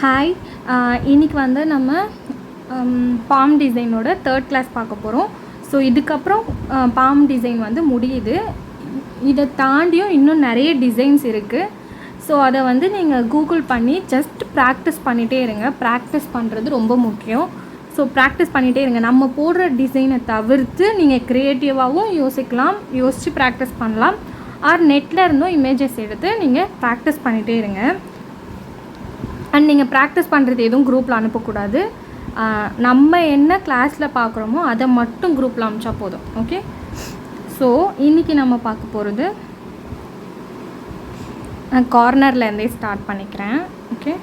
Hi, இன்றைக்கி வந்து நம்ம பாம் டிசைனோட 3rd கிளாஸ் பார்க்க போகிறோம். ஸோ இதுக்கப்புறம் பாம் டிசைன் வந்து முடியுது. இதை தாண்டியும் இன்னும் நிறைய டிசைன்ஸ் இருக்குது. ஸோ அதை வந்து நீங்கள் கூகுள் பண்ணி ஜஸ்ட் ப்ராக்டிஸ் பண்ணிகிட்டே இருங்க. ப்ராக்டிஸ் பண்ணுறது ரொம்ப முக்கியம். ஸோ ப்ராக்டிஸ் பண்ணிகிட்டே இருங்க. நம்ம போடுற டிசைனை தவிர்த்து நீங்கள் க்ரியேட்டிவாகவும் யோசித்து ப்ராக்டிஸ் பண்ணலாம். ஆர் நெட்டில் இருந்தும் இமேஜஸ் எடுத்து நீங்கள் ப்ராக்டிஸ் பண்ணிகிட்டே இருங்க. அண்ட் நீங்கள் ப்ராக்டிஸ் பண்ணுறது எதுவும் குரூப்பில் அனுப்பக்கூடாது. நம்ம என்ன கிளாஸில் பார்க்குறோமோ அதை மட்டும் குரூப்பில் அனுப்பிச்சா போதும். ஓகே, ஸோ இன்றைக்கி நம்ம பார்க்க போகிறது நான் கார்னர்லேருந்தே ஸ்டார்ட் பண்ணிக்கிறேன். ஓகே,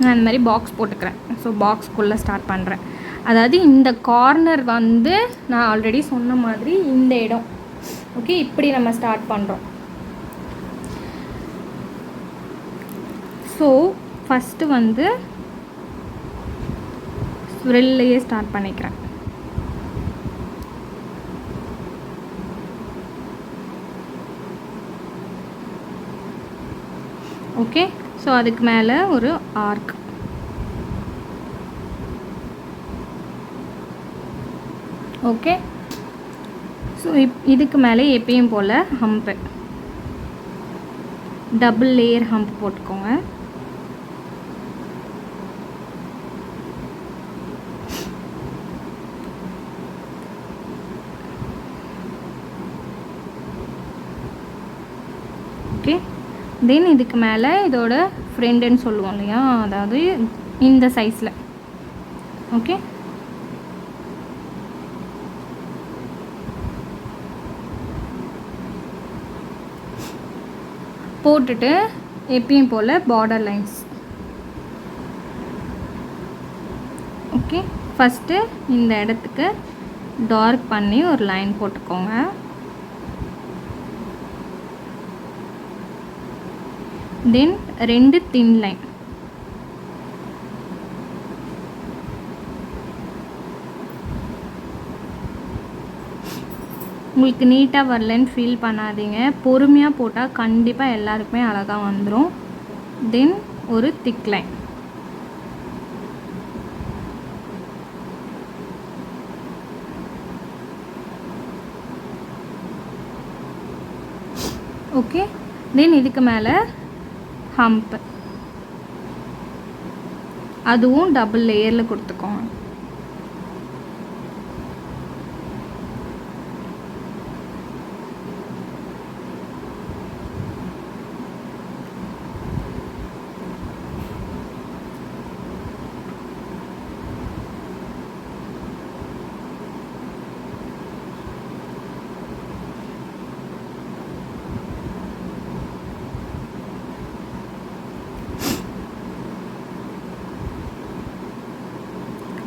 நான் இந்த மாதிரி பாக்ஸ் போட்டுக்கிறேன். ஸோ பாக்ஸ்க்குள்ளே ஸ்டார்ட் பண்ணுறேன். அதாவது இந்த கார்னர் வந்து நான் ஆல்ரெடி சொன்ன மாதிரி இந்த இடம். ஓகே, இப்படி நம்ம ஸ்டார்ட் பண்ணுறோம். ஸோ ஃபஸ்ட்டு வந்து ஸ்வில்லையே ஸ்டார்ட் பண்ணிக்கிறேன். ஓகே, ஸோ அதுக்கு மேலே ஒரு ஆர்க். ஓகே, ஸோ இதுக்கு மேலே எப்பயும் போல் ஹம்ப்பு, டபுள் லேயர் ஹம்ப் போட்டுக்கோங்க. ஓகே, தென் இதுக்கு மேலே இதோட ஃப்ரெண்டுன்னு சொல்லுவோம் இல்லையா, அதாவது இந்த சைஸில். ஓகே, போட்டுட்டு எப்பயும் போல் பார்டர் லைன்ஸ். ஓகே, ஃபஸ்ட்டு இந்த இடத்துக்கு டார்க் பண்ணி ஒரு லைன் போட்டுக்கோங்க. தென் 2 தின் லைன். உங்களுக்கு நீட்டாக வரலன்னு ஃபீல் பண்ணாதீங்க. பொறுமையாக போட்டால் கண்டிப்பாக எல்லாருக்குமே அழகாக வந்துடும். தென் ஒரு திக் லைன். ஓகே, தென் இதுக்கு மேலே ஹம்ப், அதுவும் டபுள் லேயரில் கொடுத்துக்கோங்க.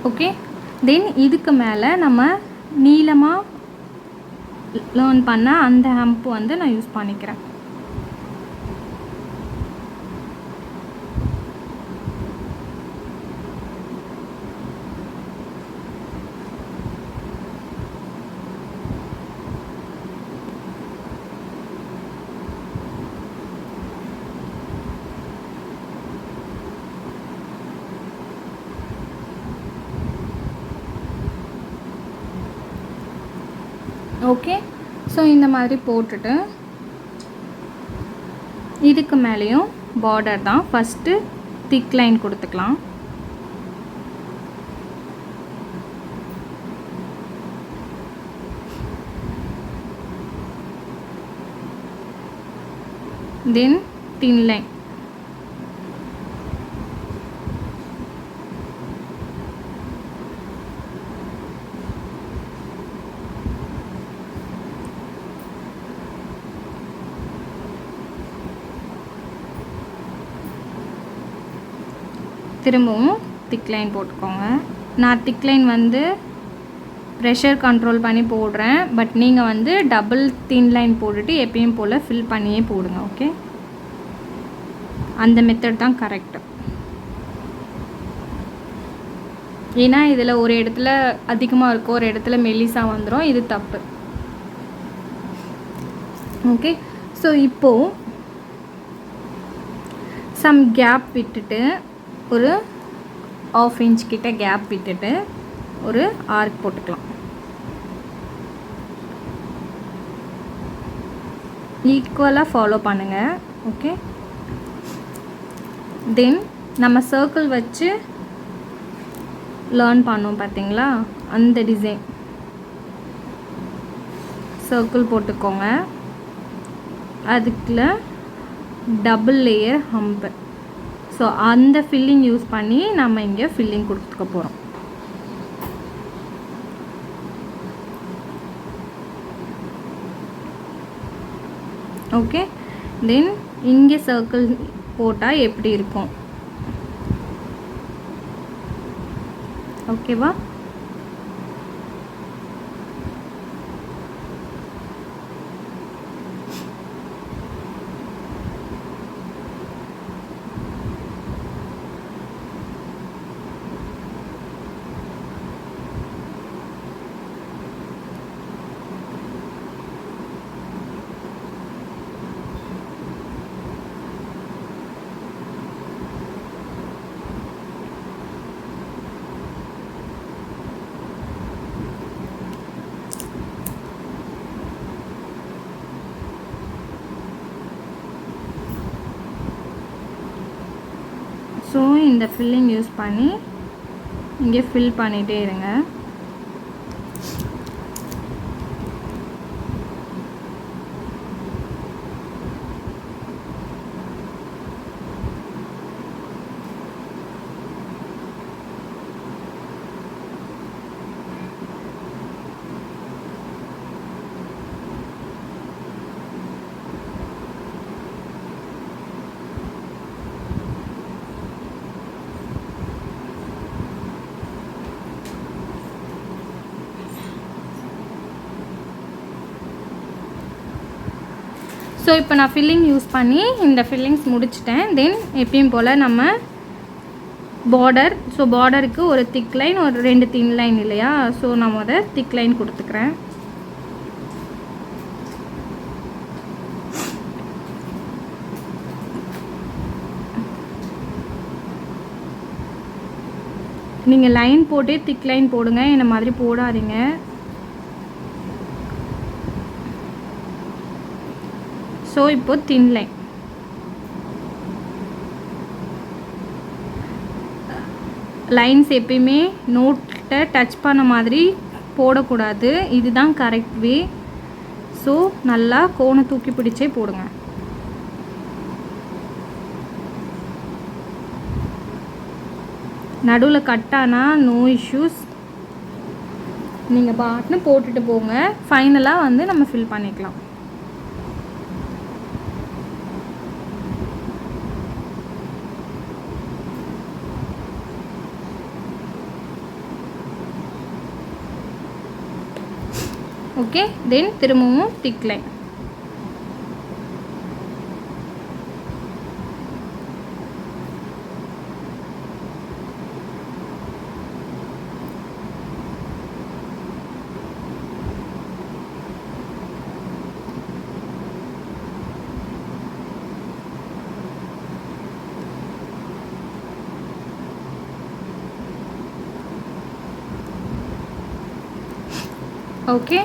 ஓகே, தென் இதுக்கு மேலே நம்ம நீளமாக லேர்ன் பண்ண அந்த ஹம்ப் வந்து நான் யூஸ் பண்ணிக்கிறேன். ஓகே, ஸோ இந்த மாதிரி போட்டுட்டு இதுக்கு மேலேயும் பார்டர் தான். ஃபஸ்ட்டு திக் லைன் கொடுத்துக்கலாம். தென் தின் லைன். திரும்பவும் திக் லைன் போட்டுக்கோங்க. நான் திக் லைன் வந்து ப்ரெஷர் கண்ட்ரோல் பண்ணி போடுறேன். பட் நீங்கள் வந்து டபுள் தின் லைன் போட்டுட்டு எப்பயும் போல் ஃபில் பண்ணியே போடுங்க. ஓகே, அந்த மெத்தட் தான் கரெக்டு. ஏன்னா இதில் ஒரு இடத்துல அதிகமாக இருக்கும், ஒரு இடத்துல மெல்லிசாக வந்துடும். இது தப்பு. ஓகே, ஸோ இப்போது சம் கேப் விட்டுட்டு ஒரு 1/2 inch கிட்ட கேப் விட்டுட்டு ஒரு ஆர்க் போட்டுக்கலாம். ஈக்குவலாக ஃபாலோ பண்ணுங்கள். ஓகே, தென் நம்ம சர்க்கிள் வச்சு லேர்ன் பண்ணோம் பார்த்தீங்களா, அந்த டிசைன் சர்க்கிள் போட்டுக்கோங்க. அதுக்குள்ள டபுள் லேயர் ஹம்பு. ஸோ அந்த ஃபில்லிங் யூஸ் பண்ணி நம்ம இங்கே ஃபில்லிங் கொடுத்துக்க போகிறோம். ஓகே, தென் இங்கே சர்க்கிள் போட்டால் எப்படி இருக்கும்? ஓகேவா? ஸோ இந்த ஃபில்லிங் யூஸ் பண்ணி இங்கே ஃபில் பண்ணிகிட்டே இருங்க. ஸோ இப்போ நான் ஃபில்லிங் யூஸ் பண்ணி இந்த ஃபில்லிங்ஸ் முடிச்சிட்டேன். தென் எப்பயும் போல் நம்ம பார்டர், ஸோ பார்டருக்கு ஒரு திக் லைன், ஒரு 2 தின் லைன் இல்லையா, ஸோ நான் திக் லைன் கொடுத்துக்கிறேன். நீங்கள் லைன் போட்டே திக் லைன் போடுங்க, இந்த மாதிரி போடாதீங்க. ஸோ இப்போ தின் லைன். லைன்ஸ் எப்பயுமே நோட்டை டச் பண்ண மாதிரி போடக்கூடாது, இதுதான் கரெக்ட் வே. ஸோ நல்லா கோணை தூக்கி பிடிச்சே போடுங்க. நடுவில் கட்டானா நோ இஷ்யூஸ், நீங்கள் பாட்டுன்னு போட்டுட்டு போங்க. ஃபைனலாக நம்ம ஃபில் பண்ணிக்கலாம். ஓகே, தென் திரும்பவும் திக் லைன். ஓகே,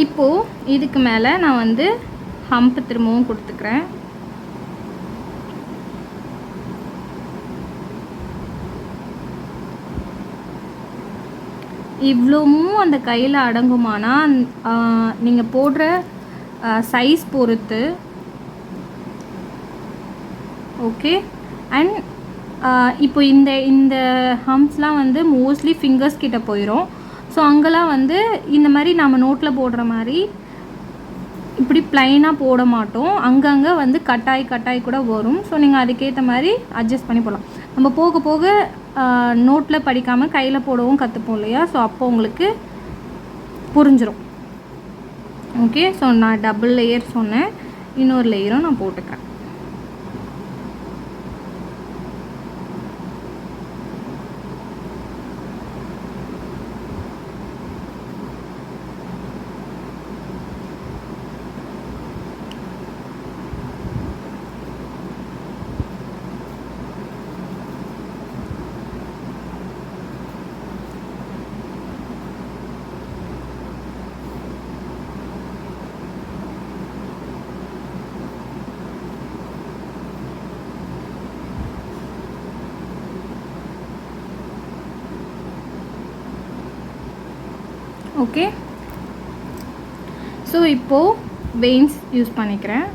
இப்போது இதுக்கு மேலே நான் ஹம்ப் திரும்பவும் கொடுத்துக்கிறேன். இவ்வளவும் அந்த கையில் அடங்குமானா நீங்கள் போடுற சைஸ் பொறுத்து. ஓகே, அண்ட் இப்போ இந்த இந்த ஹம்ப்ஸ்லாம் மோஸ்ட்லி ஃபிங்கர்ஸ் கிட்ட போயிடும். ஸோ அங்கெல்லாம் இந்த மாதிரி நம்ம நோட்டில் போடுற மாதிரி இப்படி ப்ளைனாக போட மாட்டோம், அங்கங்கே கட்டாய் கூட வரும். ஸோ நீங்கள் அதுக்கேற்ற மாதிரி அட்ஜஸ்ட் பண்ணி போடலாம். நம்ம போக போக நோட்டில் படிக்காமல் கையில் போடவும் கற்றுப்போம் இல்லையா, ஸோ அப்போ உங்களுக்கு புரிஞ்சிடும். ஓகே, ஸோ நான் டபுள் லேயர் சொன்னேன், இன்னொரு லேயரும் நான் போட்டுக்கிறேன். ஓகே, ஸோ இப்போது வெயின்ஸ் யூஸ் பண்ணிக்கிறேன்.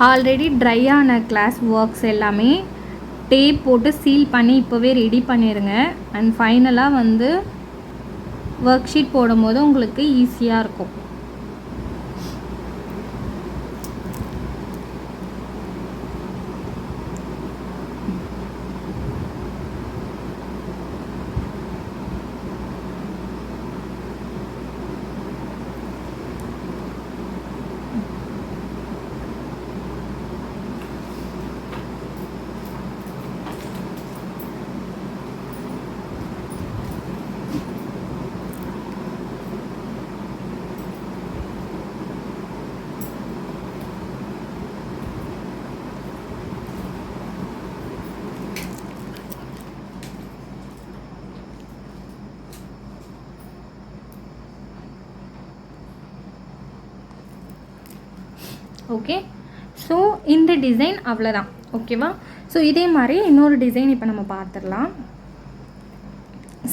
ஆல்ரெடி ட்ரையான கிளாஸ் ஒர்க்ஸ் எல்லாமே டேப் போட்டு சீல் பண்ணி இப்போவே ரெடி பண்ணிடுங்க. அண்ட் ஃபைனலாக வந்து ஒர்க் ஷீட் போடும்போது உங்களுக்கு ஈஸியாக இருக்கும். ஓகே, ஸோ இந்த டிசைன் அவ்வளோதான். ஓகேவா? ஸோ இதே மாதிரி இன்னொரு டிசைன் இப்போ நம்ம பார்த்துடலாம்.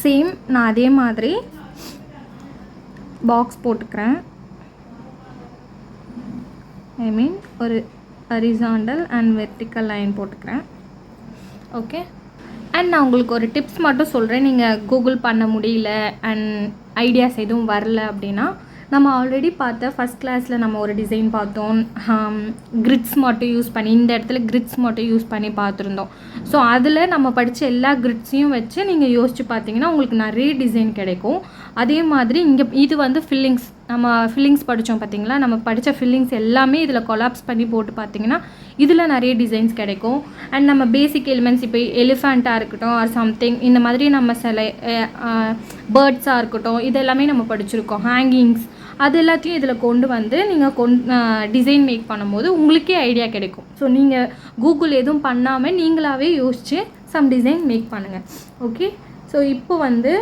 சேம் நான் அதே மாதிரி பாக்ஸ் போட்டுக்கிறேன். ஐ மீன் ஒரு ஹரிசாண்டல் அண்ட் வெர்டிக்கல் லைன் போட்டுக்கிறேன். ஓகே, அண்ட் நான் உங்களுக்கு ஒரு டிப்ஸ் மட்டும் சொல்கிறேன். நீங்கள் கூகுள் பண்ண முடியல அண்ட் ஐடியாஸ் எதுவும் வரல அப்படின்னா, நம்ம ஆல்ரெடி பார்த்த ஃபஸ்ட் கிளாஸில் நம்ம ஒரு டிசைன் பார்த்தோம். கிரிட்ஸ் மட்டும் யூஸ் பண்ணி, இந்த இடத்துல கிரிட்ஸ் மட்டும் யூஸ் பண்ணி பார்த்துருந்தோம். ஸோ அதில் நம்ம படித்த எல்லா கிரிட்ஸையும் வச்சு நீங்கள் யோசித்து பார்த்தீங்கன்னா உங்களுக்கு நிறைய டிசைன் கிடைக்கும். அதே மாதிரி இங்கே இது வந்து ஃபில்லிங்ஸ், நம்ம ஃபில்லிங்ஸ் படித்தோம் பார்த்தீங்களா? நம்ம படித்த ஃபில்லிங்ஸ் எல்லாமே இதில் கொலாப்ஸ் பண்ணி போட்டு பார்த்தீங்கன்னா இதில் நிறைய டிசைன்ஸ் கிடைக்கும். அண்ட் நம்ம பேசிக் எலிமெண்ட்ஸ் இப்போ எலிஃபண்ட்டாக இருக்கட்டும் ஆர் சம்திங், இந்த மாதிரி நம்ம சில பேர்ட்ஸாக இருக்கட்டும், இது எல்லாமே நம்ம படிச்சிருக்கோம். ஹேங்கிங்ஸ், அது எல்லாத்தையும் இதில் கொண்டு வந்து நீங்கள் டிசைன் மேக் பண்ணும்போது உங்களுக்கே ஐடியா கிடைக்கும். ஸோ நீங்கள் கூகுள் எதுவும் பண்ணாமல் நீங்களாகவே யோசித்து சம் டிசைன் மேக் பண்ணுங்கள். ஓகே, ஸோ இப்போ வந்து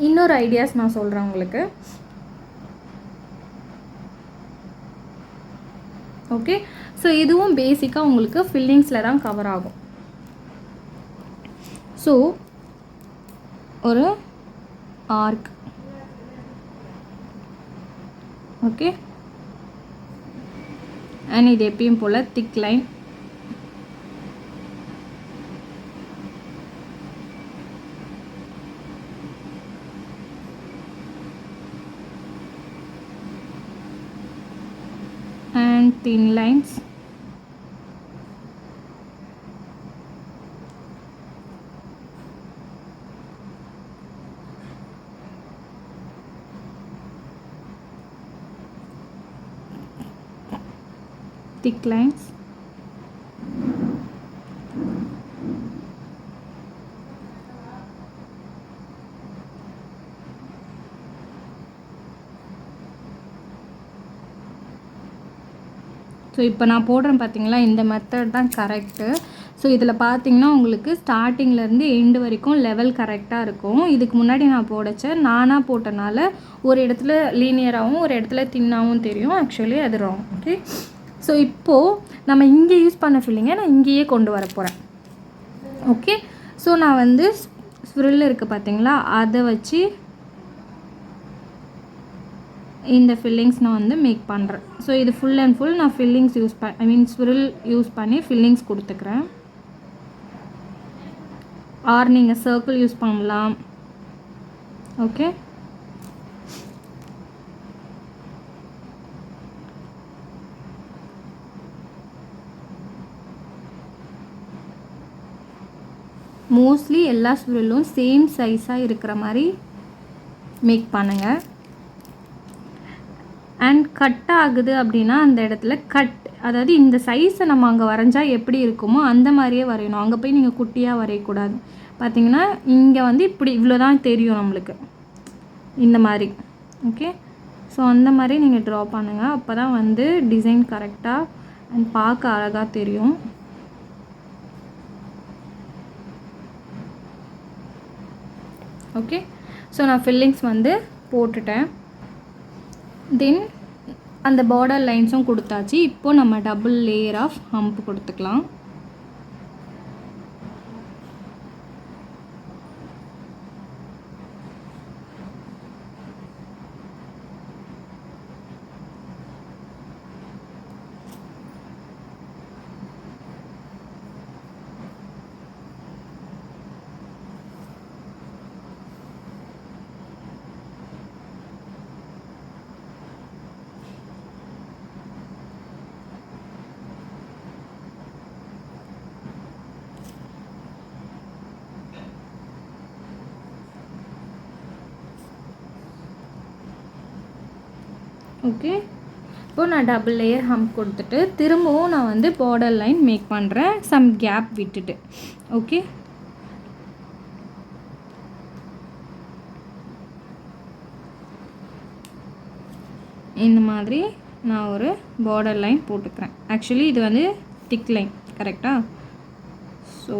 இன்னொரு ஐடியாஸ் நான் சொல்கிறேன் உங்களுக்கு. ஓகே, ஸோ இதுவும் பேசிக்காக உங்களுக்கு ஃபில்லிங்ஸில் தான் கவர் ஆகும். ஸோ ஒரு ஆர்க், ஓகே, அண்ட் இது எப்பயும் போல் thick line, and thin lines, thick lines, so இப்போ நான் போடுறேன் பார்த்தீங்களா, இந்த மெத்தட் தான் கரெக்டு. ஸோ இதில் பார்த்தீங்கன்னா உங்களுக்கு ஸ்டார்டிங்லேருந்து எண்டு வரைக்கும் லெவல் கரெக்டாக இருக்கும். இதுக்கு முன்னாடி நான் நானாக போட்டனால ஒரு இடத்துல லீனியராகவும் ஒரு இடத்துல தின்னாகவும் தெரியும். ஆக்சுவலி அது ராங். ஓகே, ஸோ இப்போது நம்ம இங்கே யூஸ் பண்ண ஃபில்லிங்கை நான் இங்கேயே கொண்டு வர போகிறேன். ஓகே, ஸோ நான் வந்து ஸ்விரில் இருக்குது பார்த்தீங்களா, அதை வச்சு இந்த ஃபில்லிங்ஸ் நான் வந்து மேக் பண்ணுறேன். ஸோ இது ஃபுல் அண்ட் ஃபுல் நான் ஃபில்லிங்ஸ் ஸ்விரில் யூஸ் பண்ணி ஃபில்லிங்ஸ் கொடுத்துக்கிறேன். ஆர் நீங்கள் சர்க்கிள் யூஸ் பண்ணலாம். ஓகே, மோஸ்ட்லி எல்லா ஸ்விரிலும் சேம் சைஸாக இருக்கிற மாதிரி மேக் பண்ணுங்கள். அண்ட் கட் ஆகுது அப்படின்னா அந்த இடத்துல கட் அதாவது இந்த சைஸை நம்ம அங்கே வரைஞ்சா எப்படி இருக்குமோ அந்த மாதிரியே வரையணும். அங்கே போய் நீங்கள் குட்டியாக வரையக்கூடாது. பார்த்தீங்கன்னா இங்கே வந்து இப்படி இவ்வளோ தான் தெரியும் நம்மளுக்கு, இந்த மாதிரி. ஓகே, ஸோ அந்த மாதிரி நீங்கள் ட்ரா பண்ணுங்கள். அப்போ தான் வந்து டிசைன் கரெக்டாக அண்ட் பார்க்க அழகாக தெரியும். ஓகே, ஸோ நான் ஃபில்லிங்ஸ் வந்து போட்டுட்டேன். தென் அந்த பார்டர் லைன்ஸும் கொடுத்தாச்சு. இப்போது நம்ம டபுள் லேயர் ஆஃப் ஹம்ப் கொடுத்துக்கலாம். ஓகே, இப்போது நான் டபுள் லேயர் ஹம்ப் கொடுத்துட்டு திரும்பவும் நான் வந்து பார்டர் லைன் மேக் பண்ணுறேன், சம் கேப் விட்டுட்டு. ஓகே, இந்த மாதிரி நான் ஒரு பார்டர் லைன் போட்டுக்கிறேன். ஆக்சுவலி இது வந்து திக் லைன், கரெக்டாக? ஸோ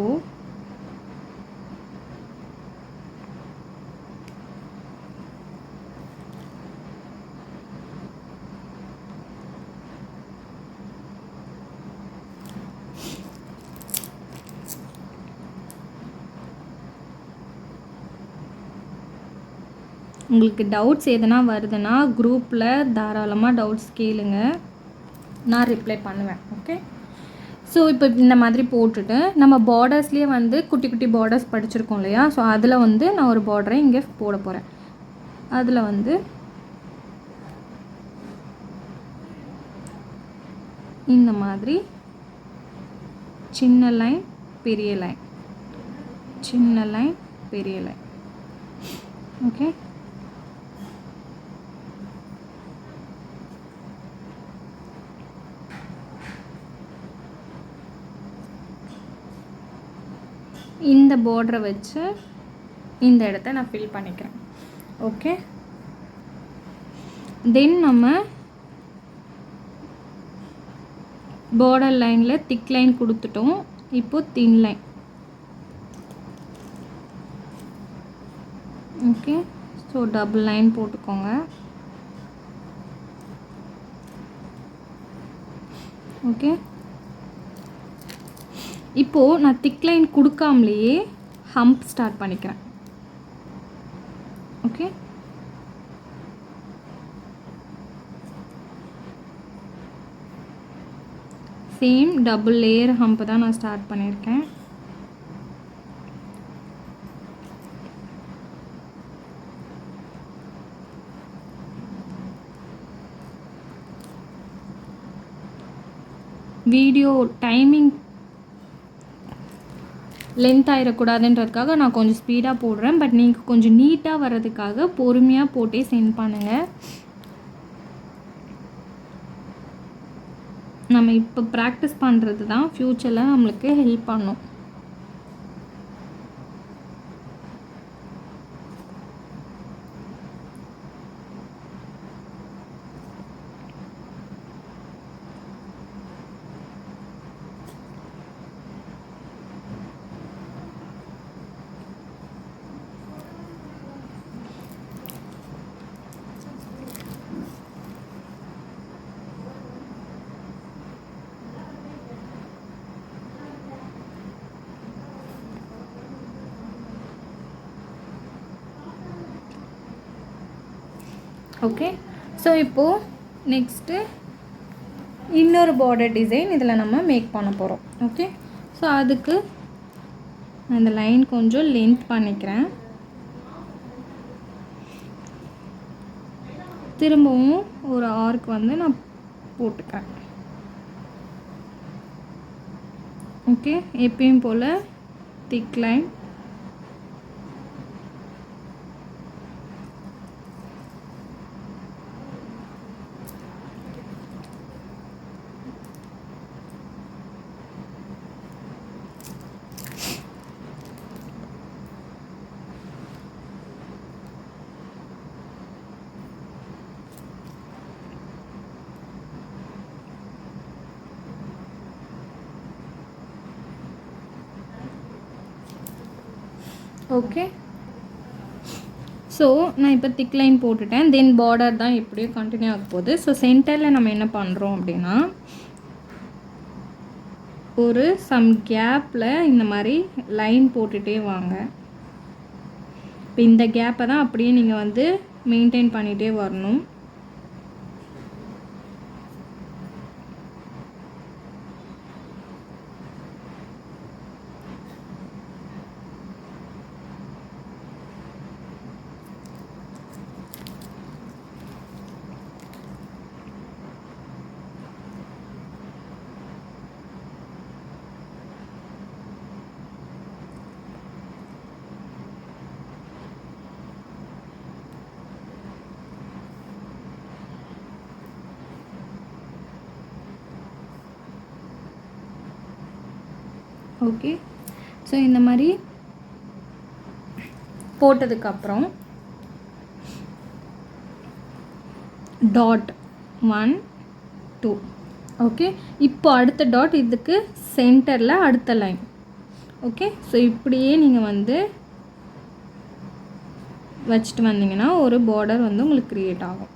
உங்களுக்கு டவுட்ஸ் எதனா வருதுன்னா குரூப்பில் தாராளமாக டவுட்ஸ் கேளுங்க, நான் ரிப்ளை பண்ணுவேன். ஓகே, ஸோ இப்போ இந்த மாதிரி போட்டுட்டு நம்ம பார்டர்ஸ்லேயே வந்து குட்டி குட்டி பார்டர்ஸ் படிச்சிருக்கோம் இல்லையா? ஸோ அதில் வந்து நான் ஒரு பார்டரை இங்கே போட போகிறேன். அதில் வந்து இந்த மாதிரி சின்ன லைன் பெரிய லைன், சின்ன லைன் பெரிய லைன். ஓகே, இந்த பார்டரை வச்சு இந்த இடத்த நான் ஃபில் பண்ணிக்கிறேன். ஓகே, தென் நம்ம பார்டர் லைனில் திக் லைன் கொடுத்துட்டோம். இப்போது thin line. Okay, so double line போட்டுக்கோங்க. ஓகே, இப்போது நான் திக் லைன் கொடுக்காமலேயே ஹம்ப் ஸ்டார்ட் பண்ணிக்கிறேன். Okay, same double layer hump தான் நான் ஸ்டார்ட் பண்ணியிருக்கேன். வீடியோ டைமிங் லென்த் ஆகிடக்கூடாதுன்றதுக்காக நான் கொஞ்சம் ஸ்பீடாக போடுறேன். பட் நீங்கள் கொஞ்சம் நீட்டாக வர்றதுக்காக பொறுமையாக போட்டே சென்ட் பண்ணுங்கள். நம்ம இப்போ ப்ராக்டிஸ் பண்ணுறது தான் ஃப்யூச்சரில் நம்மளுக்கு ஹெல்ப் பண்ணும். ஓகே, ஸோ இப்போது நெக்ஸ்ட்டு இன்னொரு பார்டர் டிசைன் இதில் நம்ம மேக் பண்ண போகிறோம். ஓகே, ஸோ அதுக்கு அந்த லைன் கொஞ்சம் லென்த் பண்ணிக்கிறேன். திரும்பவும் ஒரு ஆர்க் வந்து நான் போட்டுக்கிறேன். ஓகே, எப்பயும் போல் திக் லைன். ஓகே, ஸோ நான் இப்போ திக் லைன் போட்டுட்டேன். தென் பார்டர் தான் எப்படியும் கண்டினியூ ஆக போகுது. ஸோ சென்டரில் நம்ம என்ன பண்ணுறோம் அப்படின்னா, ஒரு சம் கேப்பில் இந்த மாதிரி லைன் போட்டுகிட்டே வாங்க. இப்போ இந்த கேப்பை தான் அப்படியே நீங்கள் வந்து மெயின்டைன் பண்ணிகிட்டே வரணும். ஓகே, ஸோ இந்த மாதிரி போட்டதுக்கப்புறம் டாட் 1 2. ஓகே, இப்போ அடுத்த டாட் இதுக்கு சென்டரில் அடுத்த லைன். ஓகே, ஸோ இப்படியே நீங்கள் வந்து வச்சுட்டு வந்தீங்கன்னா ஒரு பார்டர் வந்து உங்களுக்கு க்ரியேட் ஆகும்.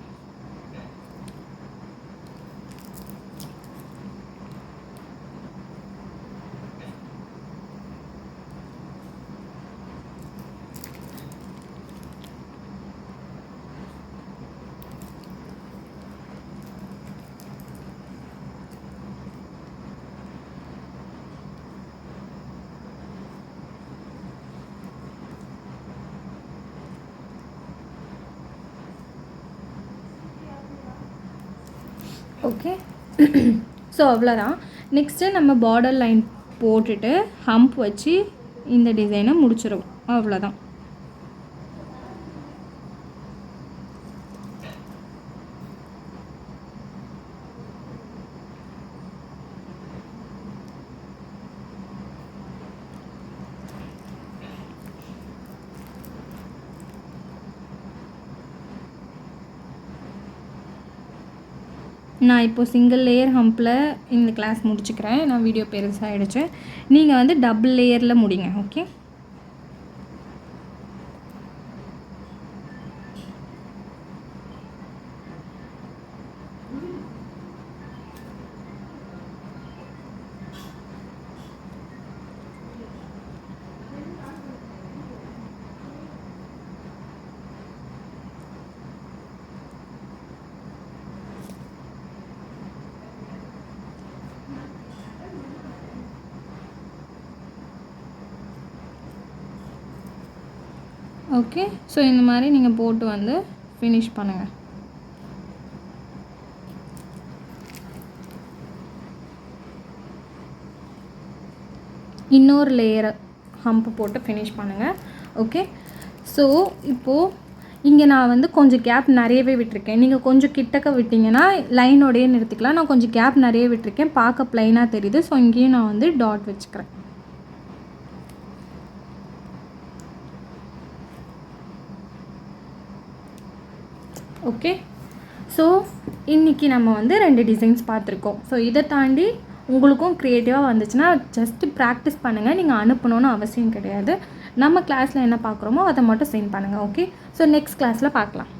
ஓகே, ஸோ அவ்வளோதான். நெக்ஸ்ட்டு நம்ம பார்டர் லைன் போட்டுட்டு ஹம்ப் வச்சு இந்த டிசைனை முடிச்சிடும். அவ்வளோதான். நான் இப்போது சிங்கிள் லேயர் ஹம்பில் இந்த கிளாஸ் முடிச்சுக்கிறேன். நான் வீடியோ பெருசாகிடுச்சு. நீங்கள் வந்து டபுள் லேயரில் முடிங்க. ஓகே, ஓகே, ஸோ இந்த மாதிரி நீங்கள் போட்டு வந்து ஃபினிஷ் பண்ணுங்கள். இன்னொரு லேயரை ஹம்ப் போட்டு ஃபினிஷ் பண்ணுங்கள். ஓகே, ஸோ இப்போது இங்கே நான் வந்து கொஞ்சம் கேப் நிறையவே விட்டுருக்கேன். நீங்கள் கொஞ்சம் கிட்டக்க விட்டிங்கன்னா லைனோடையே நிறுத்திக்கலாம். நான் கொஞ்சம் கேப் நிறைய விட்டுருக்கேன், பார்க்க ப்ளைனாக தெரியுது. ஸோ இங்கேயும் நான் வந்து டாட் வச்சுக்கிறேன். ஓகே, ஸோ இன்றைக்கி நம்ம வந்து 2 டிசைன்ஸ் பார்த்துருக்கோம். ஸோ இதை தாண்டி உங்களுக்கும் க்ரியேட்டிவாக வந்துச்சுன்னா ஜஸ்ட்டு ப்ராக்டிஸ் பண்ணுங்கள். நீங்கள் அனுப்பணுன்னு அவசியம் கிடையாது. நம்ம கிளாஸில் என்ன பார்க்குறோமோ அதை மட்டும் சென்ட் பண்ணுங்கள். ஓகே, ஸோ நெக்ஸ்ட் கிளாஸில் பார்க்கலாம்.